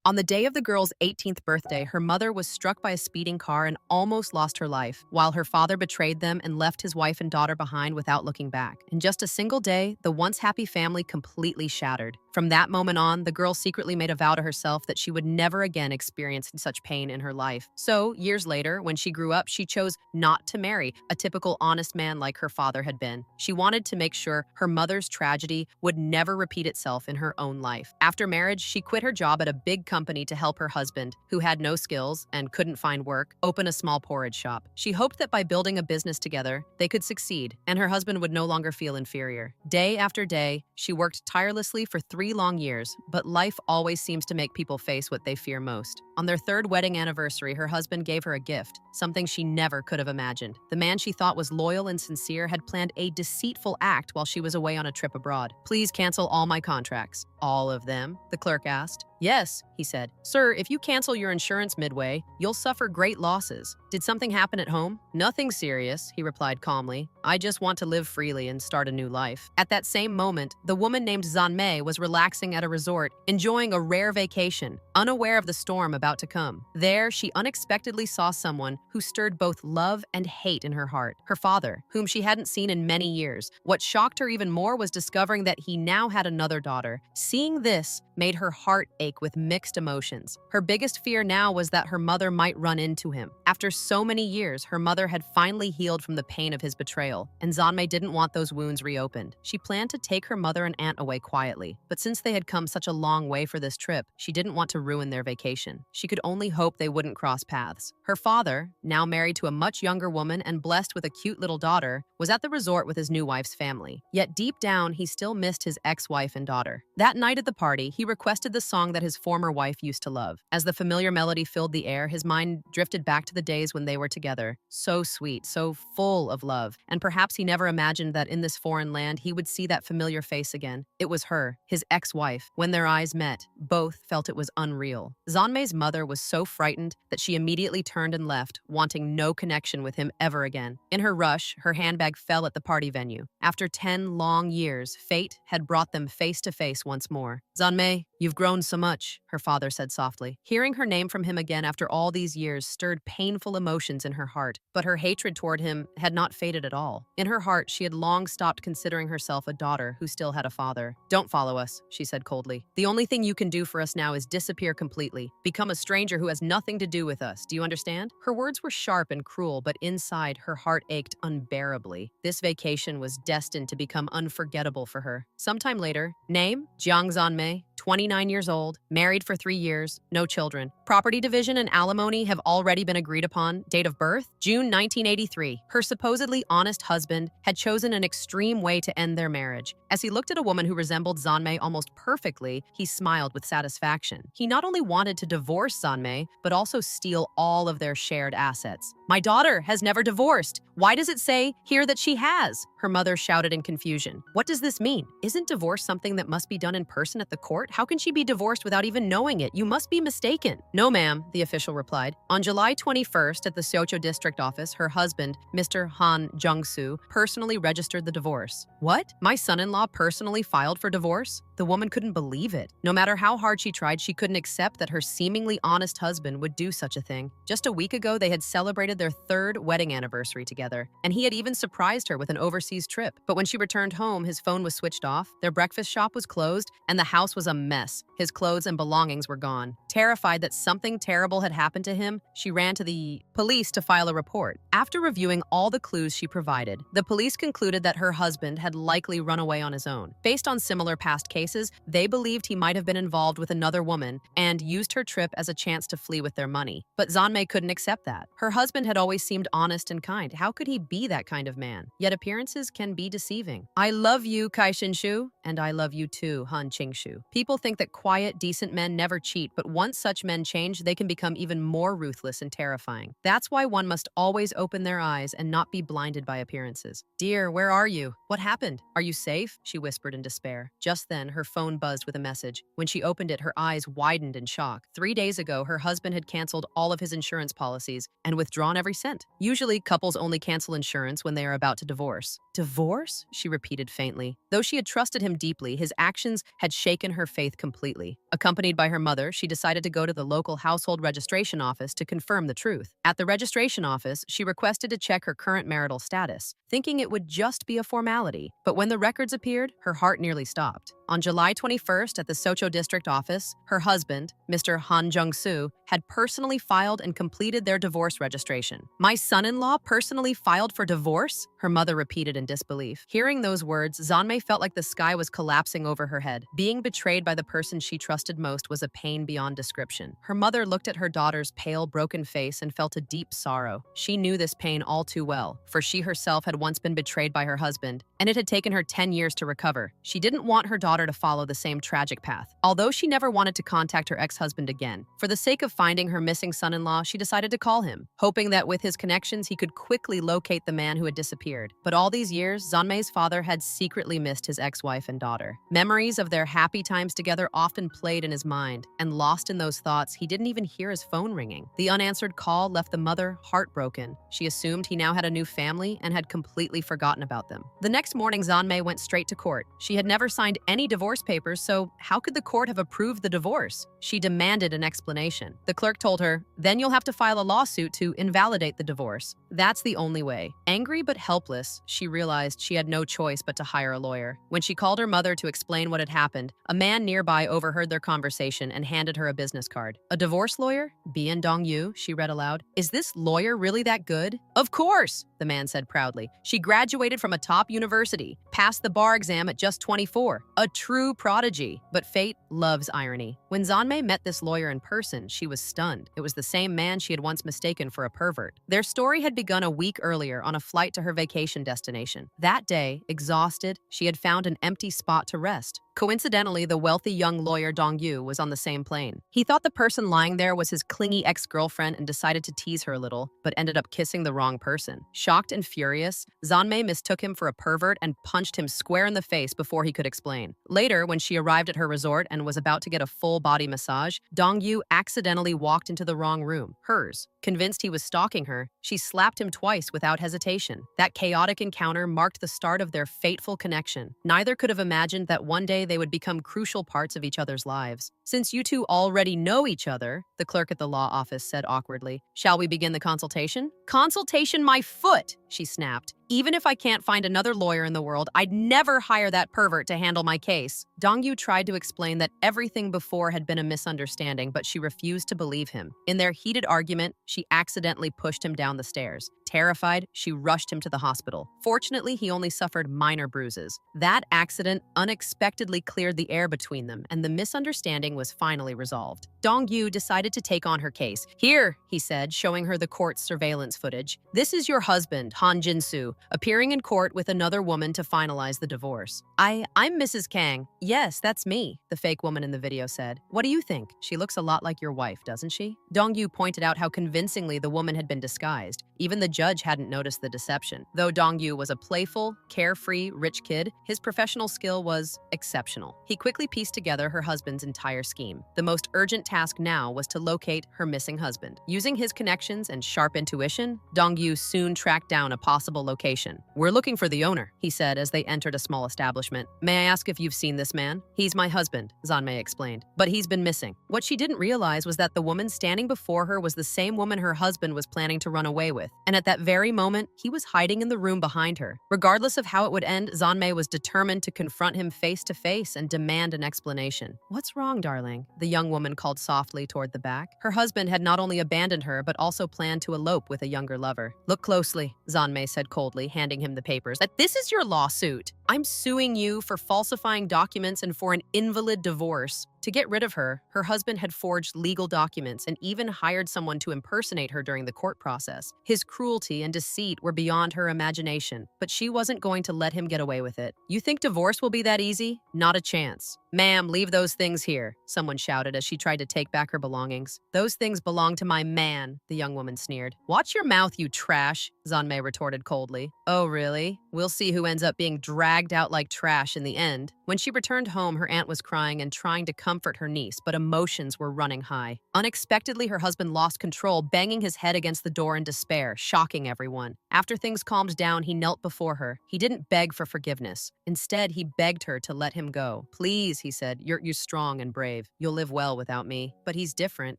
On the day of the girl's 18th birthday, her mother was struck by a speeding car and almost lost her life, while her father betrayed them and left his wife and daughter behind without looking back. In just a single day, the once happy family completely shattered. From that moment on, the girl secretly made a vow to herself that she would never again experience such pain in her life. So, years later, when she grew up, she chose not to marry a typical honest man like her father had been. She wanted to make sure her mother's tragedy would never repeat itself in her own life. After marriage, she quit her job at a big company to help her husband, who had no skills and couldn't find work, open a small porridge shop. She hoped that by building a business together, they could succeed, and her husband would no longer feel inferior. Day after day, she worked tirelessly for 3 long years, but life always seems to make people face what they fear most. On their 3rd wedding anniversary, her husband gave her a gift, something she never could have imagined. The man she thought was loyal and sincere had planned a deceitful act while she was away on a trip abroad. "Please cancel all my contracts." "All of them?" the clerk asked. "Yes," he said. "Sir, if you cancel your insurance midway, you'll suffer great losses." "Did something happen at home?" "Nothing serious," he replied calmly. "I just want to live freely and start a new life." At that same moment, the woman named Zanmei was relaxing at a resort, enjoying a rare vacation, unaware of the storm about to come. There, she unexpectedly saw someone who stirred both love and hate in her heart. Her father, whom she hadn't seen in many years. What shocked her even more was discovering that he now had another daughter. Seeing this made her heart ache with mixed emotions. Her biggest fear now was that her mother might run into him. After so many years, her mother had finally healed from the pain of his betrayal, and Zanmei didn't want those wounds reopened. She planned to take her mother and aunt away quietly, but since they had come such a long way for this trip, she didn't want to ruin their vacation. She could only hope they wouldn't cross paths. Her father, now married to a much younger woman and blessed with a cute little daughter, was at the resort with his new wife's family. Yet deep down, he still missed his ex-wife and daughter. That night at the party, he requested the song that his former wife used to love. As the familiar melody filled the air, his mind drifted back to the days when they were together. So sweet, so full of love. And perhaps he never imagined that in this foreign land, he would see that familiar face again. It was her, his ex-wife. When their eyes met, both felt it was unreal. Zanmei's mother was so frightened that she immediately turned and left, wanting no connection with him ever again. In her rush, her handbag fell at the party venue. After 10 long years, fate had brought them face to face once more. "Zanmei, you've grown so much," her father said softly. Hearing her name from him again after all these years stirred painful emotions in her heart, but her hatred toward him had not faded at all. In her heart, she had long stopped considering herself a daughter who still had a father. "Don't follow us," she said coldly. "The only thing you can do for us now is disappear completely. Become a stranger who has nothing to do with us. Do you understand?" Her words were sharp and cruel, but inside, her heart ached unbearably. This vacation was destined to become unforgettable for her. Sometime later, name, Jiang Zanmei, 29 years old, married for 3 years, no children. Property division and alimony have already been agreed upon. Date of birth, June 1983. Her supposedly honest husband had chosen an extreme way to end their marriage. As he looked at a woman who resembled Zanmei almost perfectly, he smiled with satisfaction. He not only wanted to divorce Zanmei, but also steal all of their shared assets. "My daughter has never divorced. Why does it say here that she has?" her mother shouted in confusion. "What does this mean? Isn't divorce something that must be done in person at the court? How can she be divorced without even knowing it? You must be mistaken." "No, ma'am," the official replied. On July 21st at the Socho district office, her husband, Mr. Han Jung-soo, personally registered the divorce. "What? My son-in-law personally filed for divorce?" The woman couldn't believe it. No matter how hard she tried, she couldn't accept that her seemingly honest husband would do such a thing. Just a week ago, they had celebrated their 3rd wedding anniversary together, and he had even surprised her with an overseas trip. But when she returned home, his phone was switched off, their breakfast shop was closed, and the house was a mess. His clothes and belongings were gone. Terrified that something terrible had happened to him, she ran to the police to file a report. After reviewing all the clues she provided, the police concluded that her husband had likely run away on his own. Based on similar past cases, they believed he might have been involved with another woman and used her trip as a chance to flee with their money. But Zanmei couldn't accept that. Her husband had always seemed honest and kind. How could he be that kind of man? Yet appearances can be deceiving. "I love you, Kai Shinshu, and I love you too, Han Qingshu." People think that quiet, decent men never cheat, but once such men change, they can become even more ruthless and terrifying. That's why one must always open their eyes and not be blinded by appearances. "Dear, where are you? What happened? Are you safe?" she whispered in despair. Just then, her phone buzzed with a message. When she opened it, her eyes widened in shock. 3 days ago, her husband had canceled all of his insurance policies and withdrawn every cent. Usually, couples only cancel insurance when they are about to divorce. "Divorce?" she repeated faintly. Though she had trusted him deeply, his actions had shaken her faith completely. Accompanied by her mother, she decided decided to go to the local household registration office to confirm the truth. At the registration office, she requested to check her current marital status, thinking it would just be a formality. But when the records appeared, her heart nearly stopped. On July 21st, at the Socho district office, her husband, Mr. Han Jung-soo, had personally filed and completed their divorce registration. "My son-in-law personally filed for divorce?" her mother repeated in disbelief. Hearing those words, Zanmei felt like the sky was collapsing over her head. Being betrayed by the person she trusted most was a pain beyond description. Her mother looked at her daughter's pale, broken face and felt a deep sorrow. She knew this pain all too well, for she herself had once been betrayed by her husband, and it had taken her 10 years to recover. She didn't want her daughter to follow the same tragic path. Although she never wanted to contact her ex-husband again, for the sake of finding her missing son-in-law, she decided to call him, hoping that with his connections he could quickly locate the man who had disappeared. But all these years, Zanmei's father had secretly missed his ex-wife and daughter. Memories of their happy times together often played in his mind, and lost in those thoughts, he didn't even hear his phone ringing. The unanswered call left the mother heartbroken. She assumed he now had a new family and had completely forgotten about them. The next morning, Zanmei went straight to court. She had never signed any divorce papers, so how could the court have approved the divorce? She demanded an explanation. The clerk told her, "Then you'll have to file a lawsuit to invalidate the divorce. That's the only way." Angry but helpless, she realized she had no choice but to hire a lawyer. When she called her mother to explain what had happened, a man nearby overheard their conversation and handed her a business card. "A divorce lawyer? Bien Dong-yu," she read aloud. "Is this lawyer really that good?" "Of course," the man said proudly. "She graduated from a top university, passed the bar exam at just 24. A true prodigy." But fate loves irony. When Zanmei met this lawyer in person, she was stunned. It was the same man she had once mistaken for a pervert. Their story had begun a week earlier on a flight to her vacation destination. That day, exhausted, she had found an empty spot to rest. Coincidentally, the wealthy young lawyer Dong-yu was on the same plane. He thought the person lying there was his clingy ex-girlfriend and decided to tease her a little, but ended up kissing the wrong person. Shocked and furious, Zanmei mistook him for a pervert and punched him square in the face before he could explain. Later, when she arrived at her resort and was about to get a full-body massage, Dong-yu accidentally walked into the wrong room, hers. Convinced he was stalking her, she slapped him twice without hesitation. That chaotic encounter marked the start of their fateful connection. Neither could have imagined that one day they would become crucial parts of each other's lives. "Since you two already know each other," the clerk at the law office said awkwardly, "shall we begin the consultation?" "Consultation my foot!" she snapped. "Even if I can't find another lawyer in the world, I'd never hire that pervert to handle my case." Dong-yu tried to explain that everything before had been a misunderstanding, but she refused to believe him. In their heated argument, she accidentally pushed him down the stairs. Terrified, she rushed him to the hospital. Fortunately, he only suffered minor bruises. That accident unexpectedly cleared the air between them, and the misunderstanding was finally resolved. Dong-yu decided to take on her case. "Here," he said, showing her the court's surveillance footage. "This is your husband, Han Jin-soo, appearing in court with another woman to finalize the divorce." I'm Mrs. Kang." "Yes, that's me," the fake woman in the video said. "What do you think? She looks a lot like your wife, doesn't she?" Dong-yu pointed out how convincingly the woman had been disguised. Even the judge hadn't noticed the deception. Though Dong-yu was a playful, carefree, rich kid, his professional skill was exceptional. He quickly pieced together her husband's entire scheme. The most urgent task now was to locate her missing husband. Using his connections and sharp intuition, Dong-yu soon tracked down a possible location. "We're looking for the owner," he said as they entered a small establishment. "May I ask if you've seen this man?" "He's my husband," Zanmei explained, "but he's been missing." What she didn't realize was that the woman standing before her was the same woman her husband was planning to run away with. And at that very moment, he was hiding in the room behind her. Regardless of how it would end, Zanmei was determined to confront him face to face and demand an explanation. "What's wrong, darling?" the young woman called softly toward the back. Her husband had not only abandoned her, but also planned to elope with a younger lover. "Look closely," Zanmei said coldly, handing him the papers. "This is your lawsuit. I'm suing you for falsifying documents and for an invalid divorce." To get rid of her, her husband had forged legal documents and even hired someone to impersonate her during the court process. His cruelty and deceit were beyond her imagination, but she wasn't going to let him get away with it. "You think divorce will be that easy? Not a chance." "Ma'am, leave those things here," someone shouted as she tried to take back her belongings. "Those things belong to my man," the young woman sneered. "Watch your mouth, you trash," Zanmei retorted coldly. "Oh, really? We'll see who ends up being dragged out like trash in the end." When she returned home, her aunt was crying and trying to comfort comfort her niece, but emotions were running high. Unexpectedly, her husband lost control, banging his head against the door in despair, shocking everyone. After things calmed down, he knelt before her. He didn't beg for forgiveness. Instead, he begged her to let him go. "Please," he said, you're strong and brave. You'll live well without me. But he's different.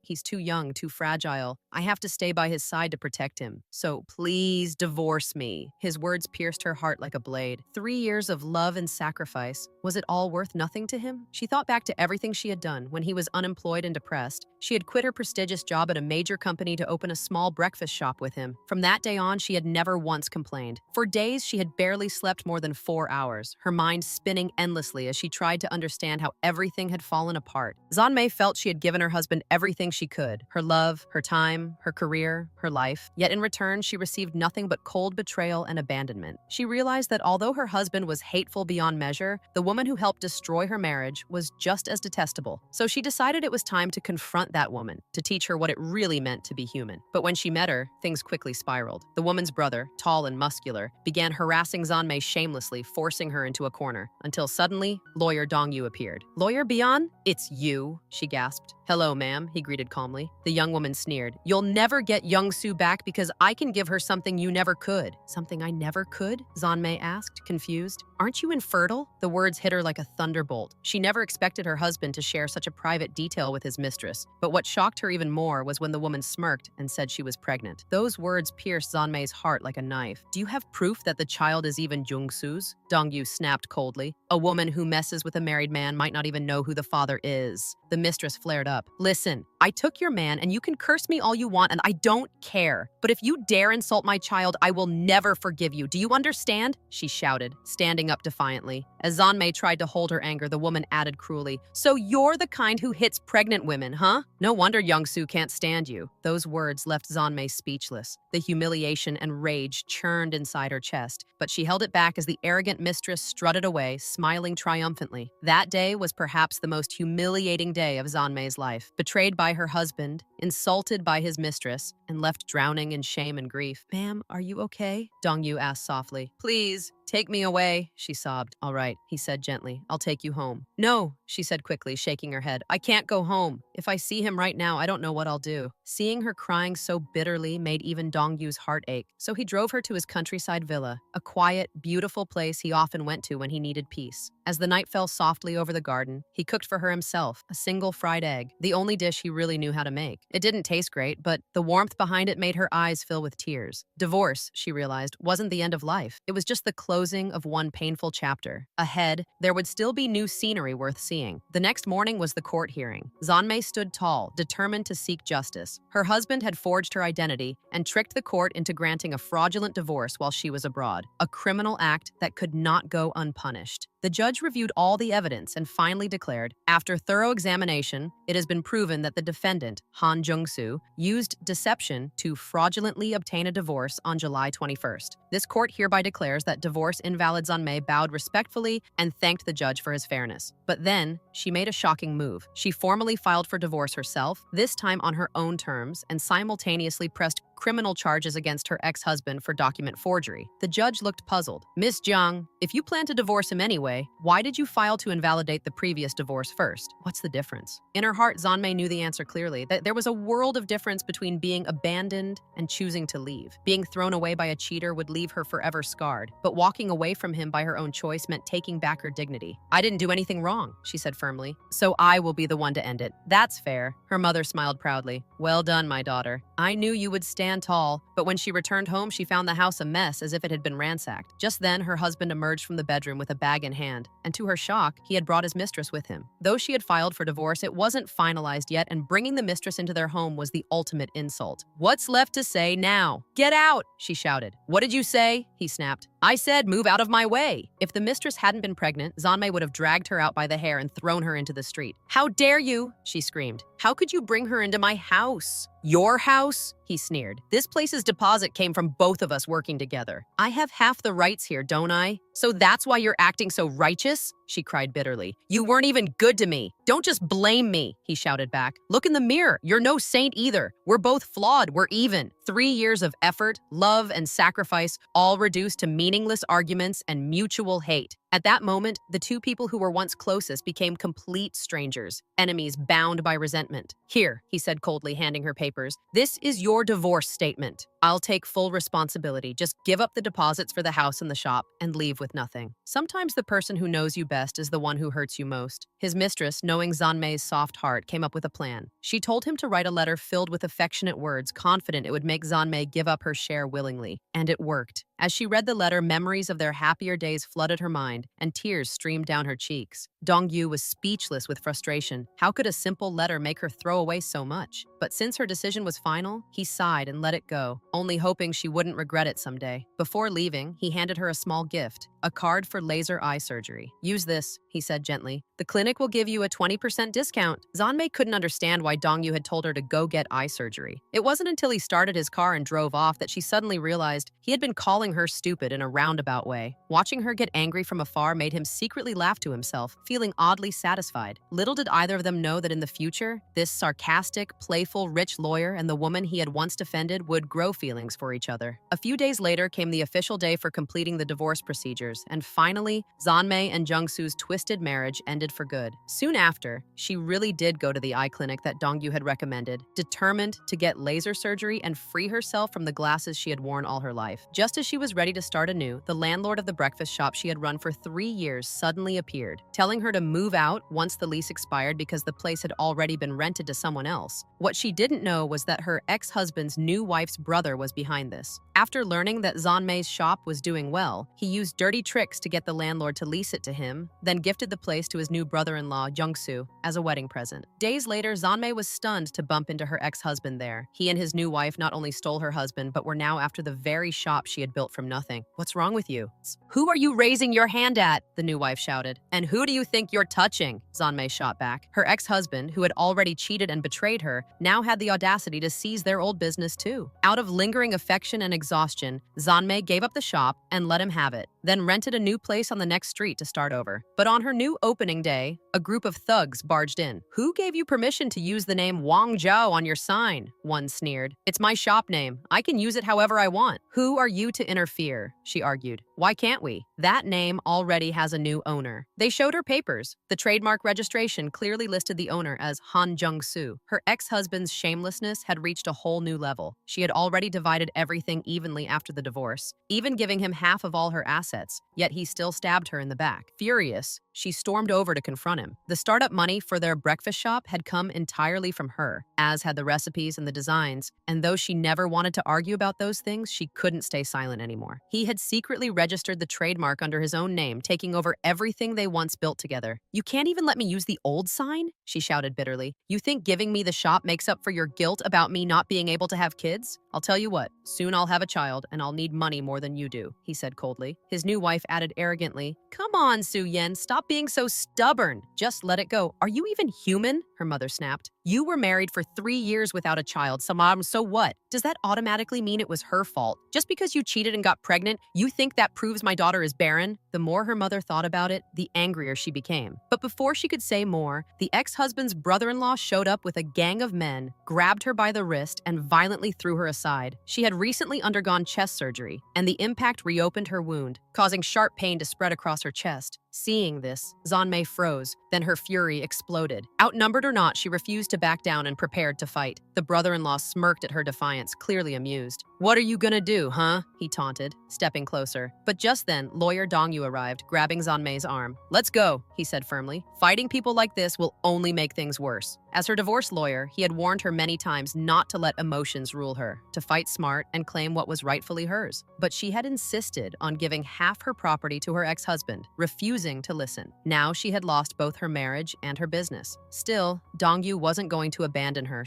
He's too young, too fragile. I have to stay by his side to protect him. So please divorce me." His words pierced her heart like a blade. 3 years of love and sacrifice. Was it all worth nothing to him? She thought back to everything she had done when he was unemployed and depressed. She had quit her prestigious job at a major company to open a small breakfast shop with him. From that day on, she had never once complained. For days, she had barely slept more than 4 hours, her mind spinning endlessly as she tried to understand how everything had fallen apart. Zanmei felt she had given her husband everything she could: her love, her time, her career, her life. Yet in return, she received nothing but cold betrayal and abandonment. She realized that although her husband was hateful beyond measure, the woman who helped destroy her marriage was just as detestable. So she decided it was time to confront that woman, to teach her what it really meant to be human. But when she met her, things quickly spiraled. The woman's brother, tall and muscular, began harassing Zanmei shamelessly, forcing her into a corner, until suddenly, lawyer Dongyu appeared. "Lawyer Bian? It's you," she gasped. "Hello, ma'am," he greeted calmly. The young woman sneered. "You'll never get Young-soo back because I can give her something you never could." "Something I never could?" Zanmei asked, confused. "Aren't you infertile?" The words hit her like a thunderbolt. She never expected her husband to share such a private detail with his mistress. But what shocked her even more was when the woman smirked and said she was pregnant. Those words pierced Zanmei's heart like a knife. "Do you have proof that the child is even Jung-soo's?" Dongyu snapped coldly. "A woman who messes with a married man might not even know who the father is." The mistress flared up. "Listen, I took your man and you can curse me all you want and I don't care. But if you dare insult my child, I will never forgive you. Do you understand?" she shouted, standing up defiantly. As Zanmei tried to hold her anger, the woman added cruelly, "So you're the kind who hits pregnant women, huh? No wonder Young-soo can't stand you." Those words left Zanmei speechless. The humiliation and rage churned inside her chest, but she held it back as the arrogant mistress strutted away, smiling triumphantly. That day was perhaps the most humiliating day of Zanmei's life. Betrayed by her husband, insulted by his mistress, and left drowning in shame and grief. "Ma'am, are you okay?" Dongyu asked softly. "Please, take me away," she sobbed. "All right," he said gently. "I'll take you home." "No," she said quickly, shaking her head. "I can't go home. If I see him right now, I don't know what I'll do." Seeing her crying so bitterly made even Dongyu's heart ache. So he drove her to his countryside villa, a quiet, beautiful place he often went to when he needed peace. As the night fell softly over the garden, he cooked for her himself, a single fried egg, the only dish he really knew how to make. It didn't taste great, but the warmth behind it made her eyes fill with tears. Divorce, she realized, wasn't the end of life. It was just the closing of one painful chapter. Ahead, there would still be new scenery worth seeing. The next morning was the court hearing. Zanmei stood tall, determined to seek justice. Her husband had forged her identity and tricked the court into granting a fraudulent divorce while she was abroad, a criminal act that could not go unpunished. The judge reviewed all the evidence and finally declared, after thorough examination, it has been proven that the defendant, Han Jung-soo, used deception to fraudulently obtain a divorce on July 21st. This court hereby declares that divorce invalid. Zanmei bowed respectfully and thanked the judge for his fairness. But then, she made a shocking move. She formally filed for divorce herself, this time on her own terms, and simultaneously pressed criminal charges against her ex-husband for document forgery. The judge looked puzzled. "Miss Jiang, if you plan to divorce him anyway, why did you file to invalidate the previous divorce first? What's the difference?" In her heart, Zanmei knew the answer clearly, that there was a world of difference between being abandoned and choosing to leave. Being thrown away by a cheater would leave her forever scarred, but walking away from him by her own choice meant taking back her dignity. "I didn't do anything wrong," she said firmly, "so I will be the one to end it." "That's fair." Her mother smiled proudly. "Well done, my daughter. I knew you would stand tall," but when she returned home, she found the house a mess as if it had been ransacked. Just then, her husband emerged from the bedroom with a bag in hand, and to her shock, he had brought his mistress with him. Though she had filed for divorce, it wasn't finalized yet, and bringing the mistress into their home was the ultimate insult. "What's left to say now? Get out!" she shouted. "What did you say?" he snapped. "I said move out of my way." If the mistress hadn't been pregnant, Zanmei would have dragged her out by the hair and thrown her into the street. "How dare you?" she screamed. "How could you bring her into my house?" "Your house?" he sneered. "This place's deposit came from both of us working together. I have half the rights here, don't I?" "So that's why you're acting so righteous?" she cried bitterly. "You weren't even good to me. Don't just blame me," he shouted back. "Look in the mirror. You're no saint either. We're both flawed. We're even. 3 years of effort, love, and sacrifice, all reduced to meaningless arguments and mutual hate." At that moment, the two people who were once closest became complete strangers, enemies bound by resentment. "Here," he said coldly, handing her papers. "This is your divorce statement. I'll take full responsibility. Just give up the deposits for the house and the shop and leave with nothing." Sometimes the person who knows you best is the one who hurts you most. His mistress, knowing Zanmei's soft heart, came up with a plan. She told him to write a letter filled with affectionate words, confident it would make Zanmei give up her share willingly. And it worked. As she read the letter, memories of their happier days flooded her mind, and tears streamed down her cheeks. Dongyu was speechless with frustration. How could a simple letter make her throw away so much? But since her decision was final, he sighed and let it go, only hoping she wouldn't regret it someday. Before leaving, he handed her a small gift, a card for laser eye surgery. "Use this," he said gently. "The clinic will give you a 20% discount." Zanmei couldn't understand why Dongyu had told her to go get eye surgery. It wasn't until he started his car and drove off that she suddenly realized he had been calling her stupid in a roundabout way. Watching her get angry from afar made him secretly laugh to himself, feeling oddly satisfied. Little did either of them know that in the future, this sarcastic, playful, rich lawyer and the woman he had once defended would grow feelings for each other. A few days later came the official day for completing the divorce procedures, and finally, Zanmei and Jungsu's twisted marriage ended for good. Soon after, she really did go to the eye clinic that Dongyu had recommended, determined to get laser surgery and free herself from the glasses she had worn all her life. Just as she was ready to start anew, the landlord of the breakfast shop she had run for 3 years suddenly appeared, telling her to move out once the lease expired because the place had already been rented to someone else. What she didn't know was that her ex-husband's new wife's brother was behind this. After learning that Zanmei's shop was doing well, he used dirty tricks to get the landlord to lease it to him, then gifted the place to his new brother-in-law, Jungsu, as a wedding present. Days later, Zanmei was stunned to bump into her ex-husband there. He and his new wife not only stole her husband, but were now after the very shop she had built from nothing. "What's wrong with you?" "Who are you raising your hand at?" the new wife shouted. "And who do you think you're touching?" Zanmei shot back. Her ex-husband, who had already cheated and betrayed her, now had the audacity to seize their old business too. Out of lingering affection and exhaustion, Zanmei gave up the shop and let him have it, then rented a new place on the next street to start over. But on her new opening day, a group of thugs barged in. "Who gave you permission to use the name Wang Zhao on your sign?" one sneered. "It's my shop name. I can use it however I want." "Who are you to interfere?" she argued. "Why can't we? That name already has a new owner." They showed her papers. The trademark registration clearly listed the owner as Han Jung-soo. Her ex-husband's shamelessness had reached a whole new level. She had already divided everything evenly after the divorce, even giving him half of all her assets, yet he still stabbed her in the back. Furious, she stormed over to confront him. The startup money for their breakfast shop had come entirely from her, as had the recipes and the designs, and though she never wanted to argue about those things, she couldn't stay silent anymore. He had secretly registered the trademark under his own name, taking over everything they once built together. "You can't even let me use the old sign?" she shouted bitterly. "You think giving me the shop makes up for your guilt about me not being able to have kids? I'll tell you what, soon I'll have a child and I'll need money more than you do," he said coldly. His new wife added arrogantly, "Come on, Su-yen, stop being so stubborn. Just let it go. Are you even human?" her mother snapped. "You were married for 3 years without a child, so what? Does that automatically mean it was her fault? Just because you cheated and got pregnant, you think that proves my daughter is barren?" The more her mother thought about it, the angrier she became. But before she could say more, the ex-husband's brother-in-law showed up with a gang of men, grabbed her by the wrist, and violently threw her aside. She had recently undergone chest surgery, and the impact reopened her wound, causing sharp pain to spread across her chest. Seeing this, Zanmei froze, then her fury exploded. Outnumbered or not, she refused to back down and prepared to fight. The brother-in-law smirked at her defiance, clearly amused. "What are you gonna do, huh?" he taunted, stepping closer. But just then, lawyer Dongyu arrived, grabbing Zanmei's arm. "Let's go," he said firmly. "Fighting people like this will only make things worse." As her divorce lawyer, he had warned her many times not to let emotions rule her, to fight smart and claim what was rightfully hers. But she had insisted on giving half her property to her ex-husband, refusing to listen. Now she had lost both her marriage and her business. Still, Dongyu wasn't going to abandon her.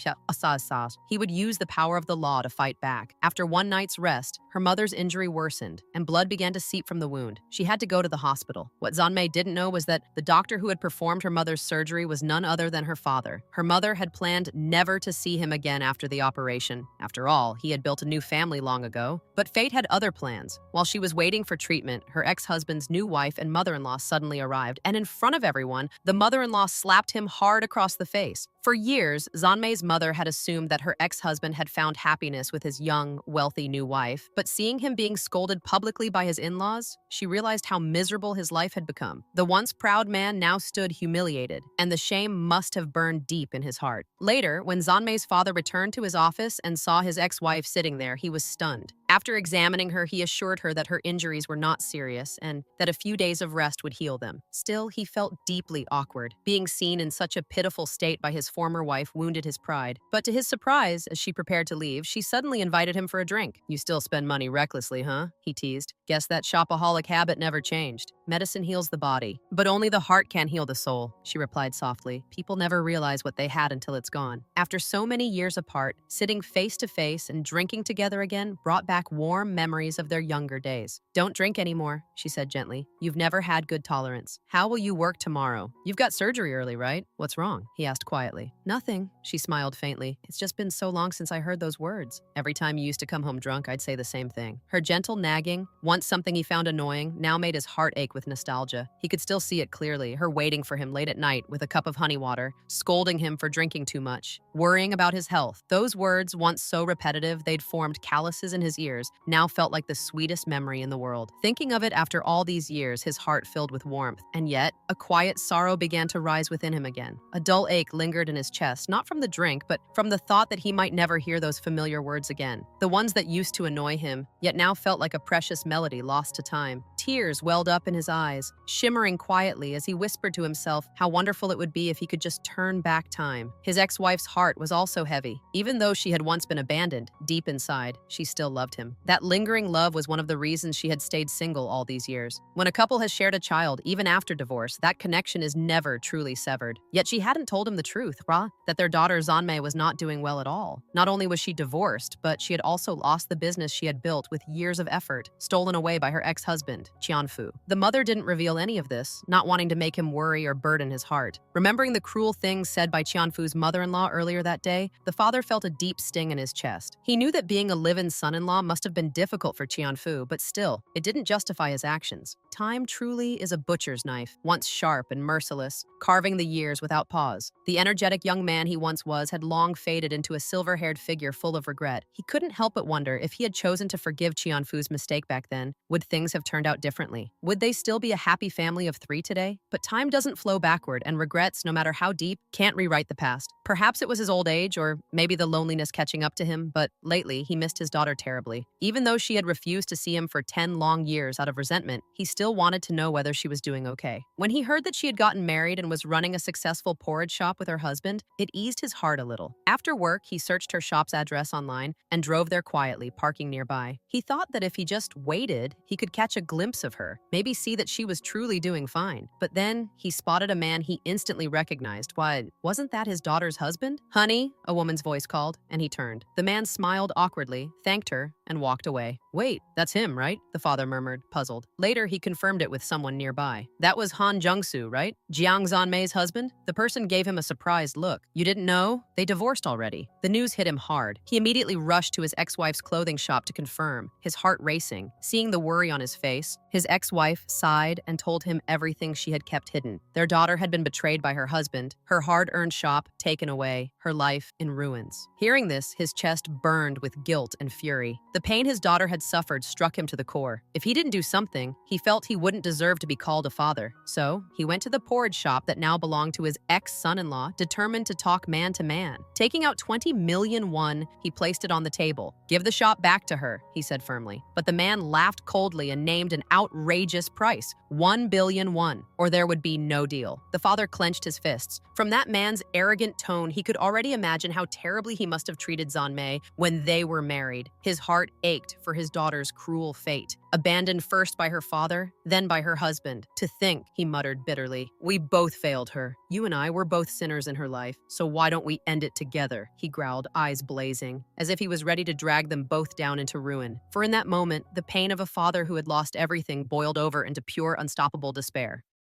He would use the power of the law to fight back. After After one night's rest, her mother's injury worsened, and blood began to seep from the wound. She had to go to the hospital. What Zanmei didn't know was that the doctor who had performed her mother's surgery was none other than her father. Her mother had planned never to see him again after the operation. After all, he had built a new family long ago. But fate had other plans. While she was waiting for treatment, her ex-husband's new wife and mother-in-law suddenly arrived, and in front of everyone, the mother-in-law slapped him hard across the face. For years, Zanmei's mother had assumed that her ex-husband had found happiness with his young, wealthy new wife, but seeing him being scolded publicly by his in-laws, she realized how miserable his life had become. The once proud man now stood humiliated, and the shame must have burned deep in his heart. Later, when Zanmei's father returned to his office and saw his ex-wife sitting there, he was stunned. After examining her, he assured her that her injuries were not serious and that a few days of rest would heal them. Still, he felt deeply awkward. Being seen in such a pitiful state by his former wife wounded his pride. But to his surprise, as she prepared to leave, she suddenly invited him for a drink. "You still spend money recklessly, huh?" he teased. "Guess that shopaholic habit never changed. Medicine heals the body, but only the heart can heal the soul," she replied softly. People never realize what they had until it's gone. After so many years apart, sitting face to face and drinking together again brought back warm memories of their younger days. "Don't drink anymore," she said gently. "You've never had good tolerance. How will you work tomorrow? You've got surgery early, right? What's wrong?" he asked quietly. "Nothing," she smiled faintly. "It's just been so long since I heard those words. Every time you used to come home drunk, I'd say the same thing." Her gentle nagging, once something he found annoying, now made his heart ache with nostalgia. He could still see it clearly, her waiting for him late at night with a cup of honey water, scolding him for drinking too much, worrying about his health. Those words, once so repetitive they'd formed calluses in his ears, now felt like the sweetest memory in the world. Thinking of it after all these years, his heart filled with warmth. And yet, a quiet sorrow began to rise within him again. A dull ache lingered in his chest, not from the drink, but from the thought that he might never hear those familiar words again. The ones that used to annoy him, yet now felt like a precious melody lost to time. Tears welled up in his eyes, shimmering quietly as he whispered to himself how wonderful it would be if he could just turn back time. His ex-wife's heart was also heavy. Even though she had once been abandoned, deep inside, she still loved him. That lingering love was one of the reasons she had stayed single all these years. When a couple has shared a child, even after divorce, that connection is never truly severed. Yet she hadn't told him the truth, that their daughter Zanmei was not doing well at all. Not only was she divorced, but she had also lost the business she had built with years of effort, stolen away by her ex-husband, Qianfu. The mother didn't reveal any of this, not wanting to make him worry or burden his heart. Remembering the cruel things said by Qianfu's mother-in-law earlier that day, the father felt a deep sting in his chest. He knew that being a live-in son-in-law must have been difficult for Qianfu, but still, it didn't justify his actions. Time truly is a butcher's knife, once sharp and merciless, carving the years without pause. The energetic young man he once was had long faded into a silver-haired figure full of regret. He couldn't help but wonder if he had chosen to forgive Qianfu's mistake back then, would things have turned out differently? Would they still be a happy family of 3 today? But time doesn't flow backward, and regrets, no matter how deep, can't rewrite the past. Perhaps it was his old age, or maybe the loneliness catching up to him, but lately he missed his daughter terribly. Even though she had refused to see him for 10 long years out of resentment, he still wanted to know whether she was doing okay. When he heard that she had gotten married and was running a successful porridge shop with her husband, it eased his heart a little. After work, he searched her shop's address online and drove there quietly, parking nearby. He thought that if he just waited, he could catch a glimpse of her, maybe see that she was truly doing fine. But then he spotted a man he instantly recognized. Why, wasn't that his daughter's husband? "Honey," a woman's voice called, and he turned. The man smiled awkwardly, thanked her, and walked away. "Wait, that's him, right?" the father murmured, puzzled. Later, he confirmed it with someone nearby. "That was Han Jungsu, right? Jiang Zanmei's husband?" The person gave him a surprised look. "You didn't know? They divorced already." The news hit him hard. He immediately rushed to his ex-wife's clothing shop to confirm, his heart racing. Seeing the worry on his face, his ex-wife sighed and told him everything she had kept hidden. Their daughter had been betrayed by her husband, her hard-earned shop taken away, her life in ruins. Hearing this, his chest burned with guilt and fury. The pain his daughter had suffered struck him to the core. If he didn't do something, he felt he wouldn't deserve to be called a father. So, he went to the porridge shop that now belonged to his ex-son-in-law, determined to talk man to man. Taking out 20 million won, he placed it on the table. "Give the shop back to her," he said firmly. But the man laughed coldly and named an outrageous price, 1 billion won, or there would be no deal. The father clenched his fists. From that man's arrogant tone, he could already imagine how terribly he must have treated Zanmei when they were married. His heart ached for his daughter's cruel fate. Abandoned first by her father, then by her husband. To think, he muttered bitterly. We both failed her. You and I were both sinners in her life, so why don't we end it together? He growled, eyes blazing, as if he was ready to drag them both down into ruin. For in that moment, the pain of a father who had lost everything boiled over into pure, unstoppable despair.